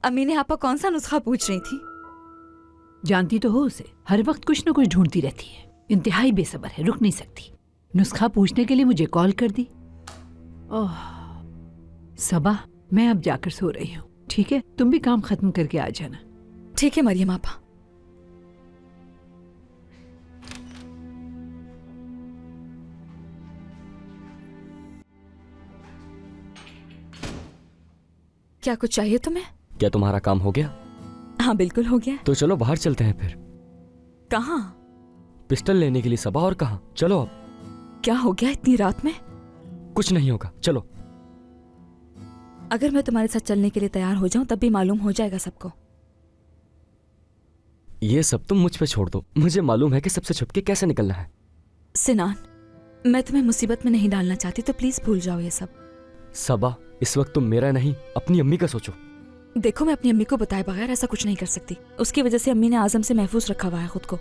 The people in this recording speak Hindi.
अम्मी ने आपका कौन सा नुस्खा पूछ रही थी? जानती तो हो उसे, हर वक्त कुछ न कुछ ढूंढती रहती है। इंतहाई बेसब्र है, रुक नहीं सकती। नुस्खा पूछने के लिए मुझे कॉल कर दी। ओह सबा, मैं अब जाकर सो रही हूँ, ठीक है? तुम भी काम खत्म करके आ जाना। ठीक है मरियम आपा। क्या कुछ चाहिए तुम्हें? क्या तुम्हारा काम हो गया? हाँ बिल्कुल हो गया। तो चलो बाहर चलते हैं फिर। कहाँ? पिस्टल लेने के लिए सबा, और कहाँ? चलो अब। क्या हो गया इतनी रात में? कुछ नहीं होगा, चलो। अगर मैं तुम्हारे साथ चलने के लिए तैयार हो जाऊं तब भी मालूम हो जाएगा सबको। ये सब तुम मुझ पे छोड़ दो, मुझे मालूम है कि सबसे छुपके कैसे निकलना है। सिनान, मैं तुम्हें मुसीबत में नहीं डालना चाहती, तो प्लीज भूल जाओ ये सब। सबा, इस वक्त तुम मेरा नहीं अपनी अम्मी का सोचो। देखो, मैं अपनी अम्मी को बताए बगैर ऐसा कुछ नहीं कर सकती। उसकी वजह से अम्मी ने आजम से महफूज रखा हुआ है खुद को।